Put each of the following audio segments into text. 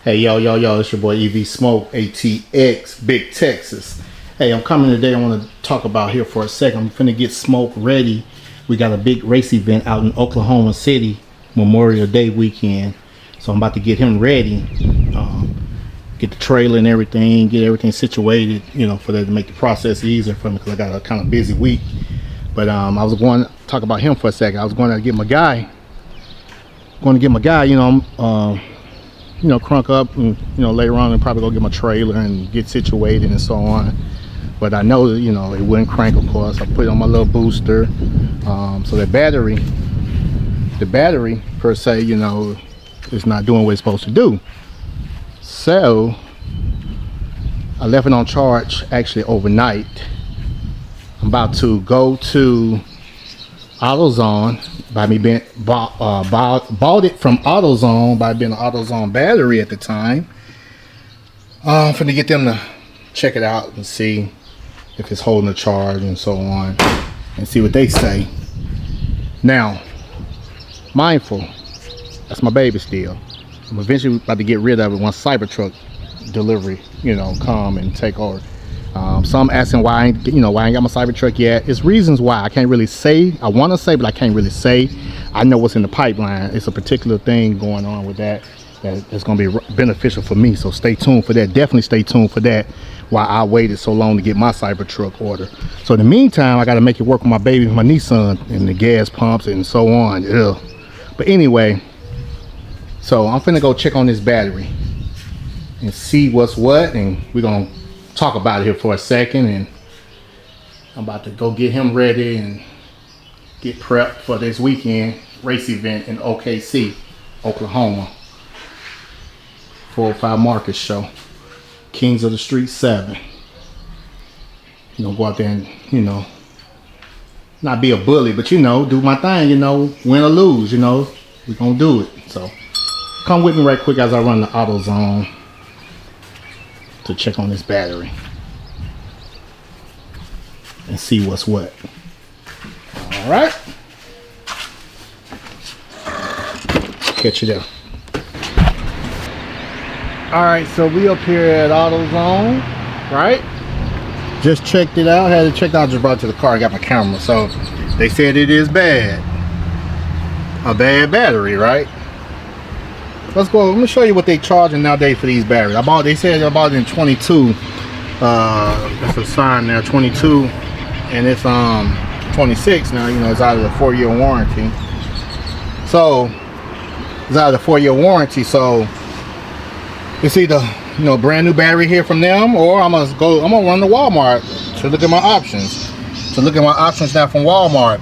Hey, yo, it's your boy EVsmoke ATX, Big Texas. Hey, I'm coming today. I want to talk about here for a second. I'm finna get Smoke ready. We got a big race event out in Oklahoma City, Memorial Day weekend. So I'm about to get him ready, get the trailer and everything, get everything situated, you know, for that to make the process easier for me because I got a kind of busy week. But I was going to talk about him for a second. I was going to get my guy, you know, crunk up and, you know, later on and probably go get my trailer and get situated and so on. But I know that, you know, it wouldn't crank, of course. I put it on my little booster. So the battery per se, you know, is not doing what it's supposed to do. So I left it on charge actually overnight. I'm about to go to Autozone by me being bought it from Autozone by being an Autozone battery at the time. I'm finna get them to check it out and see if it's holding the charge and so on, and see what they say. Now, mindful, that's my baby still. I'm eventually about to get rid of it once Cybertruck delivery, you know, come and take over. Some asking why I ain't got my Cybertruck yet. It's reasons why I can't really say. I want to say, but I can't really say. I know what's in the pipeline. It's a particular thing going on with that's going to be beneficial for me. So stay tuned for that. Definitely stay tuned for that. While I waited so long to get my Cybertruck order. So in the meantime, I got to make it work with my baby, my Nissan, and the gas pumps and so on. Ugh. But anyway, so I'm finna go check on this battery and see what's what, and we're gonna talk about it here for a second. And I'm about to go get him ready and get prepped for this weekend race event in OKC, Oklahoma. 405 Market Show, Kings of the Street 7. You know, go out there and, you know, not be a bully, but, you know, do my thing, you know, win or lose, you know, we're gonna do it. So come with me right quick as I run the Autozone to check on this battery and see what's what. All right, catch you there. All right, so we up here at Autozone, right? Just checked it out. Had it checked out. Just brought it to the car. I got my camera. So they said it is bad. A bad battery, right? Let's go. Let me show you what they charging nowadays for these batteries. They said I bought it in 22. That's a sign there, 22, and it's 26 now. You know, it's out of the 4-year warranty. So it's out of the 4-year warranty. So it's either, you know, brand new battery here from them, or I'm gonna run to Walmart to look at my options. Now from Walmart.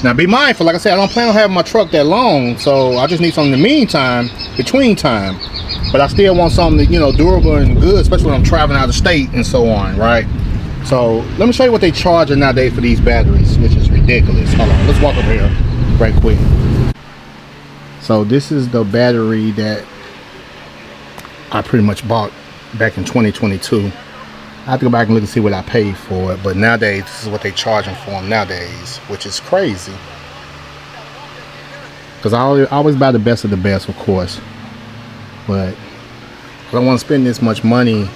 Now be mindful, like I said, I don't plan on having my truck that long, so I just need something in the meantime, between time. But I still want something that, you know, durable and good, especially when I'm traveling out of state and so on, right? So let me show you what they charge nowadays for these batteries, which is ridiculous. Hold on, let's walk over here right quick. So this is the battery that I pretty much bought back in 2022. I have to go back and look and see what I paid for it, but nowadays this is what they charging for them nowadays, which is crazy. Because I always buy the best of the best, of course, but I don't want to spend this much money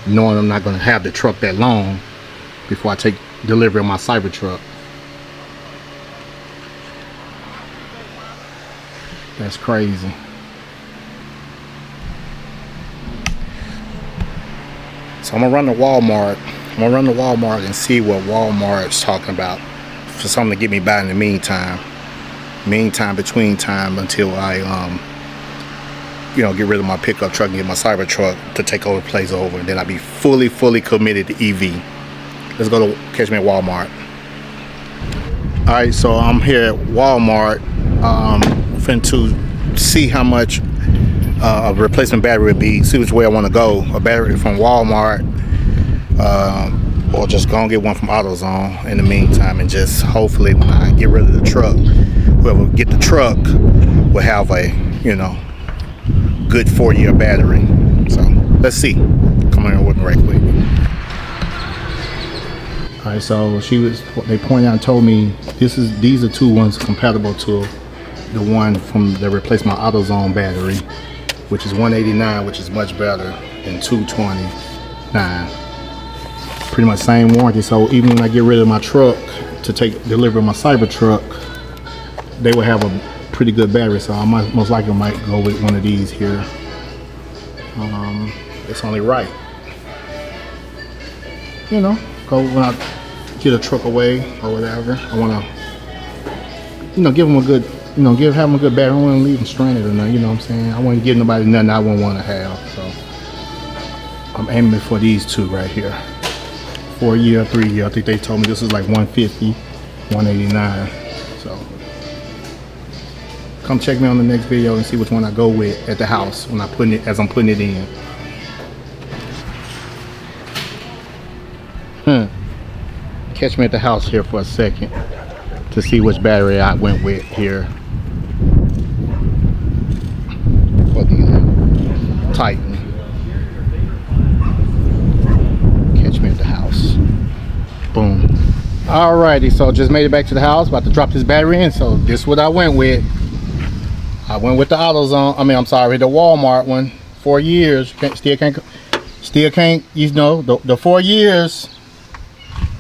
knowing I'm not going to have the truck that long before I take delivery of my Cybertruck. That's crazy. So I'm gonna run to Walmart. And see what Walmart's talking about for something to get me by in the meantime. Between time until I you know, get rid of my pickup truck and get my Cybertruck to take over, place over, and then I'll be fully committed to EV. Let's go to catch me at Walmart. All right, so I'm here at Walmart. Finna to see how much a replacement battery would be, see which way I want to go. A battery from Walmart, or just go and get one from AutoZone in the meantime, and just hopefully when I get rid of the truck, whoever get the truck will have a, you know, good 4-year battery. So let's see. Come on with me right quick. All right, so they pointed out and told me these are two ones compatible to the one from that replaced my AutoZone battery. which is 189, which is much better than 229. Pretty much same warranty. So even when I get rid of my truck to deliver my Cybertruck, they will have a pretty good battery. So I most likely might go with one of these here. It's only right, you know, go when I get a truck away or whatever. I want to, you know, give them a good, you know, have them a good battery. I don't want to leave them stranded or nothing, you know what I'm saying? I want to give nobody nothing I wouldn't want to have. So I'm aiming for these two right here. 4 year, 3 year. I think they told me this is like 150, 189. So come check me on the next video and see which one I go with at the house when I'm putting it in. Catch me at the house here for a second to see which battery I went with here for the Titan. Catch me at the house. Boom. Alrighty, so just made it back to the house, about to drop this battery in. So this is what I went with. I went with the Autozone, I'm sorry, the Walmart one. 4 years, still can't, you know, the 4 years,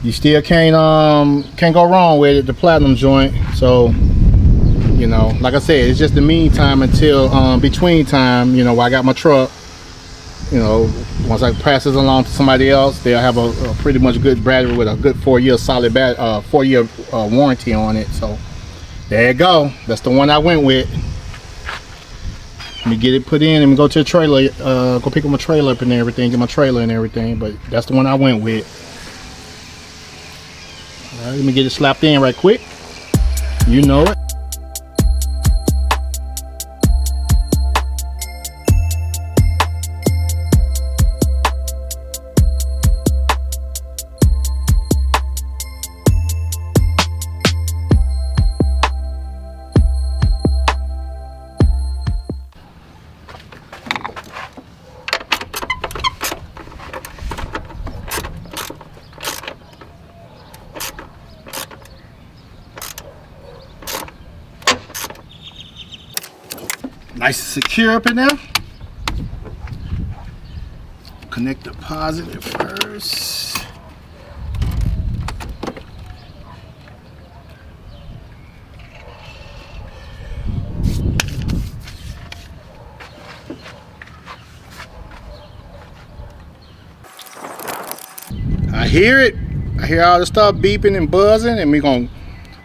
you still can't go wrong with it, the platinum joint. So, you know, like I said, it's just the meantime until between time, you know, I got my truck. You know, once I pass this along to somebody else, they'll have a pretty much good battery with a good 4 year solid 4 year warranty on it. So there you go, that's the one I went with. Let me get it put in and go to the trailer, go pick up my trailer up and everything, get my trailer and everything, but that's the one I went with. All right, let me get it slapped in right quick. You know it. Nice and secure up in there. Connect the positive first. I hear it. I hear all the stuff beeping and buzzing, and we're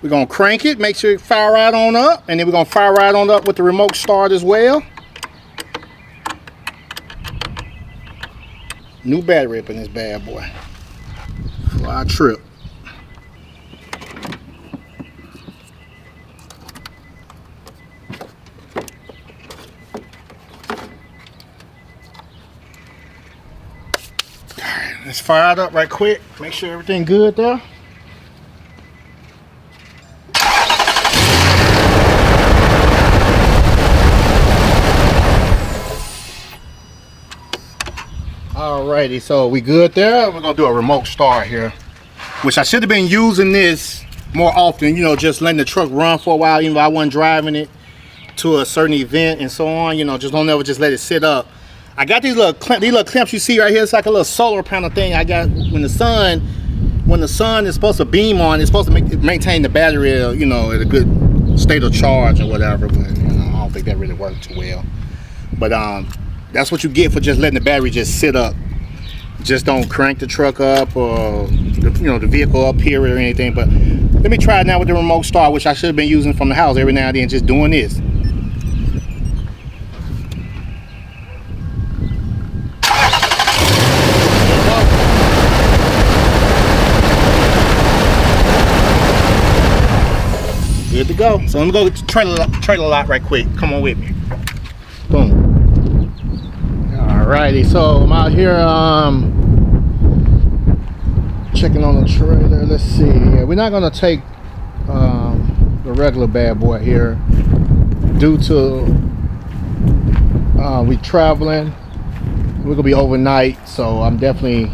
gonna crank it, make sure it fire right on up, and then we're gonna fire right on up with the remote start as well. New battery up in this bad boy for our trip. Alright, let's fire it up right quick. Make sure everything good there. Alrighty, so we good there. We're gonna do a remote start here, which I should have been using this more often, you know, just letting the truck run for a while, even though I wasn't driving it to a certain event and so on, you know, just don't ever just let it sit up. I got these little clamps you see right here. It's like a little solar panel thing I got when the sun is supposed to beam on, it's supposed to maintain the battery, you know, at a good state of charge or whatever, but you know, I don't think that really worked too well. But that's what you get for just letting the battery just sit up. Just don't crank the truck up or the vehicle up here or anything. But let me try it now with the remote start, which I should have been using from the house every now and then, just doing this. Good to go. So let me go get the trailer lot right quick. Come on with me. Boom. Alrighty, so I'm out here checking on the trailer. Let's see. Yeah, we're not gonna take the regular bad boy here due to we traveling. We're gonna be overnight, so I definitely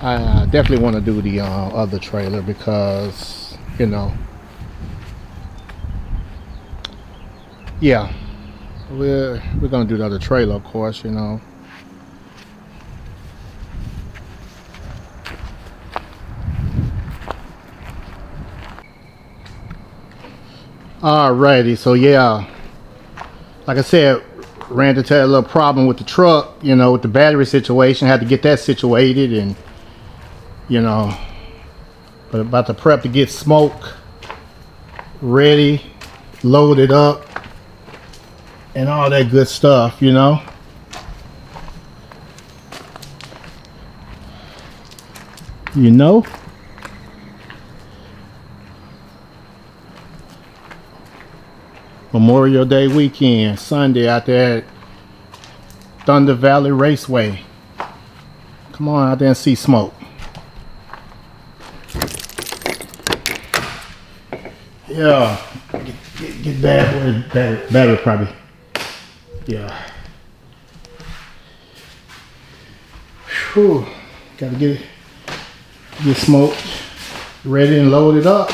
want to do the other trailer because, you know, yeah, We're gonna do the other trailer, of course, you know. Alrighty, so yeah, like I said, ran into a little problem with the truck, you know, with the battery situation. Had to get that situated, and you know, but about to prep to get smoke ready, loaded up, and all that good stuff, you know. Memorial Day weekend, Sunday out there at Thunder Valley Raceway. Come on out there and see smoke. Yeah, get bad boy, battery probably. Yeah. Whew. Gotta get smoke ready and loaded up.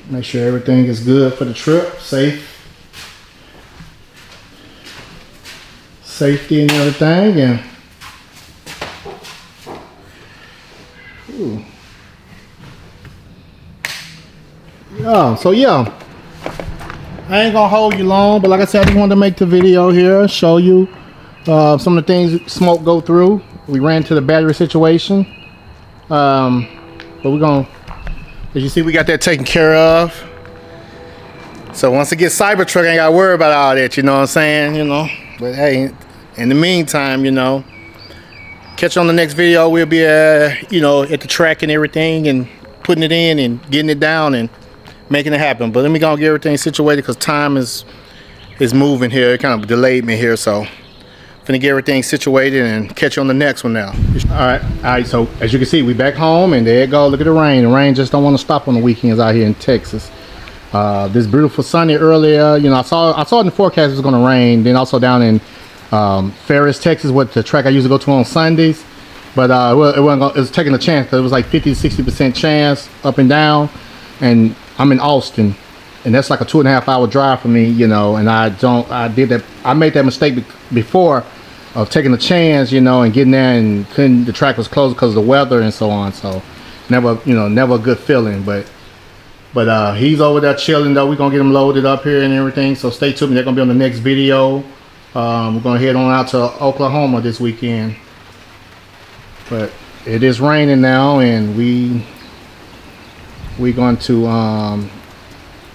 Make sure everything is good for the trip, safety and everything, and yeah, so yeah, I ain't gonna hold you long, but like I said, I just wanted to make the video here, show you some of the things smoke go through. We ran to the battery situation, but we're gonna, as you see, we got that taken care of. So once it gets Cybertruck, I ain't gotta worry about all that, you know what I'm saying, you know. But hey, in the meantime, you know, catch you on the next video. We'll be you know, at the track and everything, and putting it in and getting it down and making it happen. But let me go and get everything situated, because time is moving here. It kind of delayed me here, so finna get everything situated and catch you on the next one now. All right, so as you can see, we back home, and there it go. Look at the rain. The rain just don't want to stop on the weekends out here in Texas. This beautiful sunny earlier, you know, I saw in the forecast it was gonna rain. Then also down in Ferris, Texas, what the track I usually go to on Sundays, but it was taking a chance, because it was like 50 to 60% chance up and down, and I'm in Austin, and that's like a 2.5 hour drive for me, you know. And I made that mistake before of taking a chance, you know, and getting there, and the track was closed because of the weather and so on. So never a good feeling. But he's over there chilling though. We're gonna get him loaded up here and everything, so stay tuned. They're gonna be on the next video. We're gonna head on out to Oklahoma this weekend, but it is raining now, and we're going to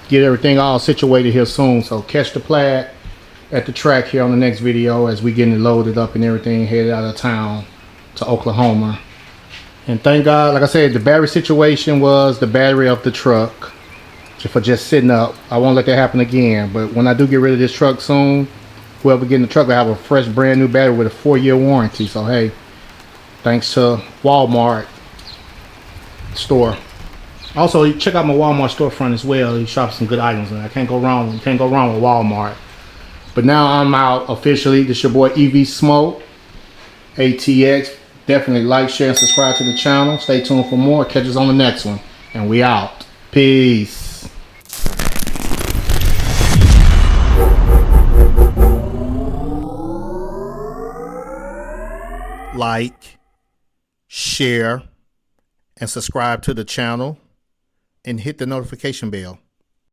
get everything all situated here soon. So catch the Plaid at the track here on the next video as we getting it loaded up and everything, headed out of town to Oklahoma. And thank God, like I said, the battery situation was the battery of the truck for just sitting up. I won't let that happen again. But when I do get rid of this truck soon, whoever getting the truck will have a fresh brand new battery with a 4-year warranty. So hey, thanks to Walmart store. Also, check out my Walmart storefront as well. You shop some good items, and I can't go wrong. You can't go wrong with Walmart. But now I'm out officially. This your boy EvSmoke ATX. Definitely like, share, and subscribe to the channel. Stay tuned for more. Catch us on the next one. And we out. Peace. Like, share, and subscribe to the channel, and hit the notification bell.